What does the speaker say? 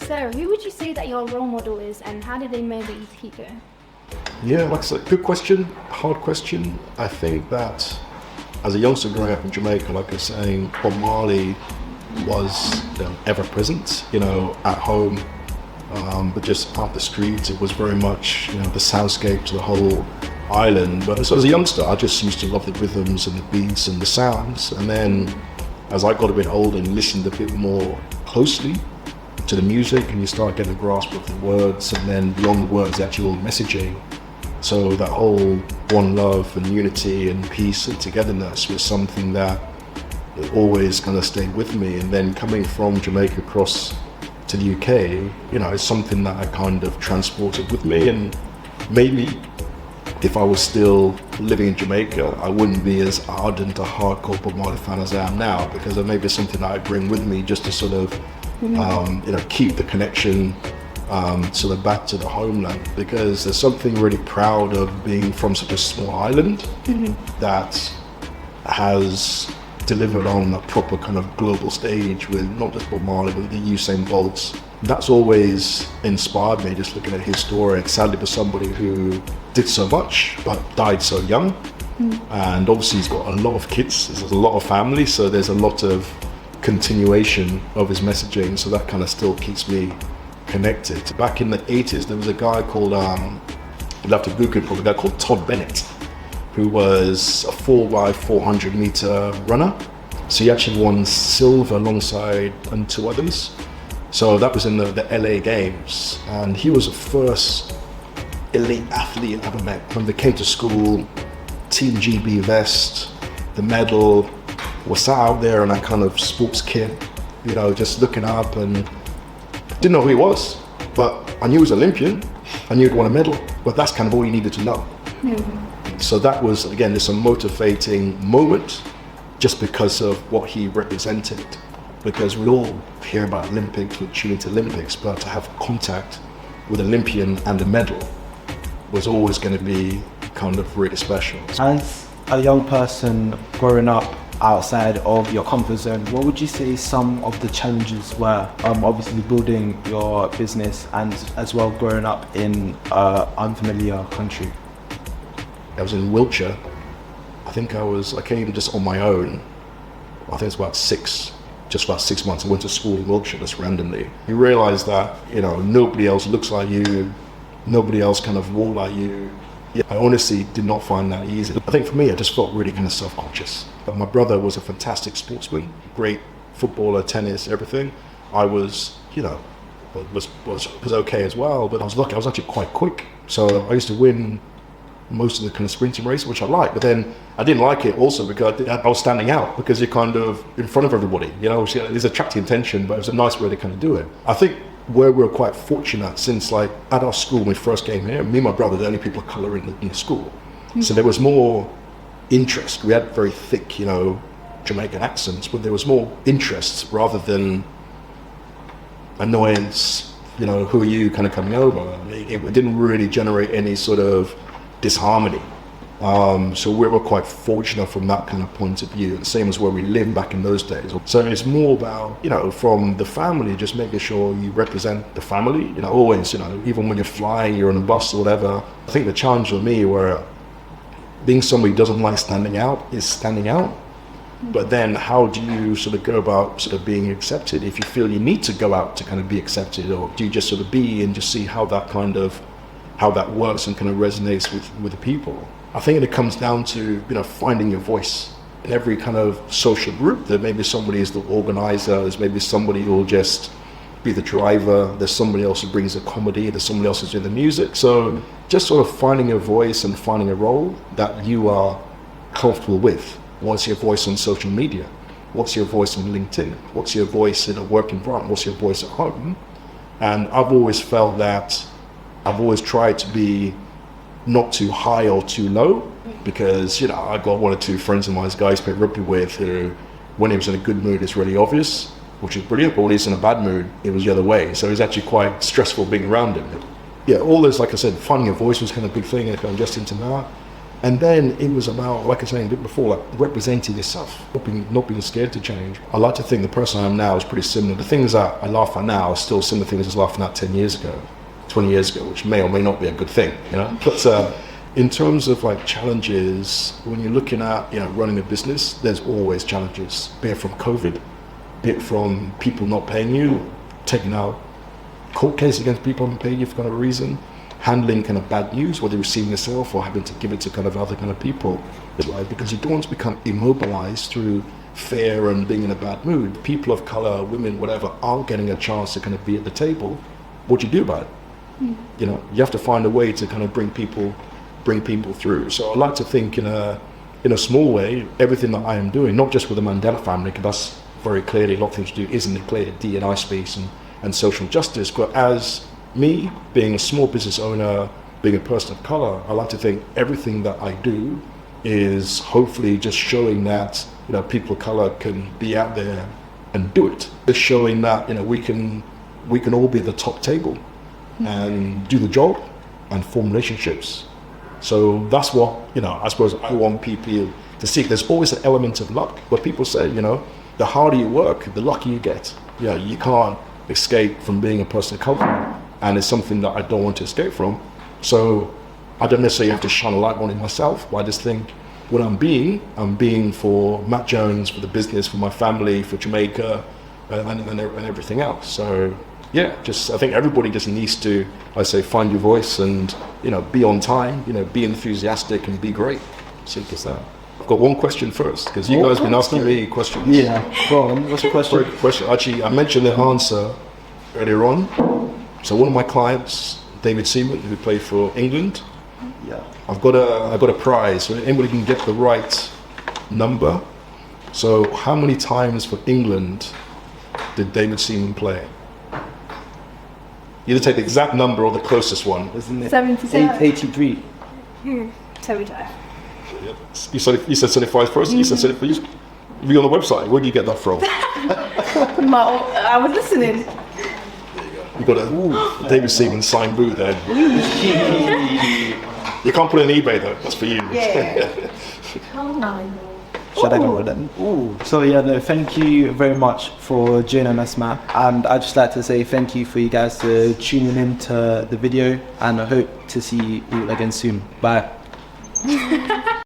So, who would you say that your role model is, and how did they motivate you to keep going? Yeah, like I said, good question, hard question. I think that as a youngster growing up in Jamaica, like I was saying, Bob Marley was ever present, at home, but just out the streets, it was very much, the soundscape to the whole island. But so as a youngster, I just used to love the rhythms and the beats and the sounds. And then as I got a bit older and listened a bit more closely to the music, and you start getting a grasp of the words, and then beyond the words, the actual messaging. So that whole one love and unity and peace and togetherness was something that always kind of stayed with me. And then coming from Jamaica across to the UK, it's something that I kind of transported with me. And maybe if I was still living in Jamaica, I wouldn't be as ardent a hardcore Bob Marley fan as I am now, because it may be something that I bring with me just to sort of, keep the connection sort of back to the homeland, because there's something really proud of being from such a small island that has delivered on a proper kind of global stage with not just Bob Marley, but the Usain Bolts. That's always inspired me, just looking at his story. Sadly, for somebody who did so much but died so young, and obviously he's got a lot of kids, there's a lot of family, so there's a lot of continuation of his messaging, so that kind of still keeps me connected. Back in the 80s, there was a guy called, you'll have to Google it, probably, a guy called Todd Bennett, who was a 4x400 meter runner. So he actually won silver alongside and two others. So that was in the LA Games, and he was the first elite athlete I ever met. When they came to school, Team GB vest, the medal, was sat out there in that kind of sports kit, just looking up, and didn't know who he was, but I knew he was Olympian, I knew he'd won a medal, but that's kind of all you needed to know. So that was, again, just a motivating moment just because of what he represented. Because we all hear about Olympics, we tune into Olympics, but to have contact with an Olympian and a medal was always going to be kind of really special. As a young person growing up outside of your comfort zone, what would you say some of the challenges were? Obviously building your business and as well growing up in an unfamiliar country. I was in Wiltshire. I came just on my own. I think it's about 6 months. I went to school in Wiltshire just randomly. You realise that, nobody else looks like you, nobody else kind of walk like you. Yeah, I honestly did not find that easy. I think for me, I just felt really kind of self-conscious. My brother was a fantastic sportsman, great footballer, tennis, everything. I was, was okay as well, but I was lucky. I was actually quite quick. So I used to win most of the kind of sprinting races, which I liked, but then I didn't like it also because I was standing out, because you're kind of in front of everybody, there's attracting attention, but it was a nice way to kind of do it. I think where we were quite fortunate, since like at our school when we first came here, me and my brother, the only people of colour in the school. So there was more interest. We had very thick, Jamaican accents, but there was more interest rather than annoyance, who are you kind of coming over. It didn't really generate any sort of disharmony. So we were quite fortunate from that kind of point of view, same as where we lived back in those days. So it's more about, from the family, just making sure you represent the family, always, even when you're flying, you're on a bus or whatever. I think the challenge for me were being somebody who doesn't like standing out is standing out. But then how do you sort of go about sort of being accepted if you feel you need to go out to kind of be accepted, or do you just sort of be and just see how that works and kind of resonates with the people? I think it comes down to, finding your voice. In every kind of social group, there may be somebody who's the organizer, there's maybe somebody who will just be the driver, there's somebody else who brings the comedy, there's somebody else who's doing the music. So just sort of finding a voice and finding a role that you are comfortable with. What's your voice on social media? What's your voice on LinkedIn? What's your voice in a work environment? What's your voice at home? And I've always felt that I've always tried to be not too high or too low, because I got one or two friends of mine, guys I play rugby with, who when he was in a good mood it's really obvious, which is brilliant, but when he's in a bad mood it was the other way. So it was actually quite stressful being around him. Yeah, all those, like I said, finding a voice was kind of a big thing, and just into that. And then it was about, like I was saying a bit before, like representing yourself, not being scared to change. I like to think the person I am now is pretty similar. The things that I laugh at now are still similar things I was laughing at 10 years ago, 20 years ago, which may or may not be a good thing, you know. But in terms of like challenges, when you're looking at, you know, running a business, there's always challenges, be it from COVID, be it from people not paying you, taking out court cases against people not paying you for kind of a reason, handling kind of bad news, whether receiving yourself or having to give it to kind of other kind of people. Right? Because you don't want to become immobilized through fear and being in a bad mood. People of color, women, whatever, aren't getting a chance to kind of be at the table. What do you do about it? You know, you have to find a way to kind of bring people through. So I like to think in a small way, everything that I am doing, not just with the Mandela family, because that's very clearly a lot of things to do is in the clear D&I space and social justice, but as me, being a small business owner, being a person of color, I like to think everything that I do is hopefully just showing that, you know, people of color can be out there and do it. Just showing that, you know, we can all be at the top table and do the job and form relationships. So that's what, you know, I suppose I want people to see. There's always an element of luck, but people say, you know, the harder you work, the luckier you get. You know, you can't escape from being a person of color. And it's something that I don't want to escape from. So I don't necessarily have to shine a light on it myself, but I just think what I'm being for Matt Jones, for the business, for my family, for Jamaica, and everything else. So yeah, just I think everybody just needs to, I say, find your voice and, you know, be on time, you know, be enthusiastic and be great. Simple as that. I've got one question first, because you guys have been asking me questions. Yeah, go on, what's your question? Great question. Actually, I mentioned the answer earlier on. So one of my clients, David Seaman, who played for England, Yeah. I've got a prize. So anybody can get the right number. So how many times for England did David Seaman play? Either take the exact number or the closest one. Isn't it 77. 83? 75. You said 75 first? You said 75. You on the website. Where do you get that from? I was listening. You got a David Seaman signed boot there. You can't put it on eBay though. That's for you. Yeah. Should I go with that? So yeah, no, thank you very much for joining us, Matt. And I'd just like to say thank you for you guys to tuning in to the video, and I hope to see you all again soon. Bye.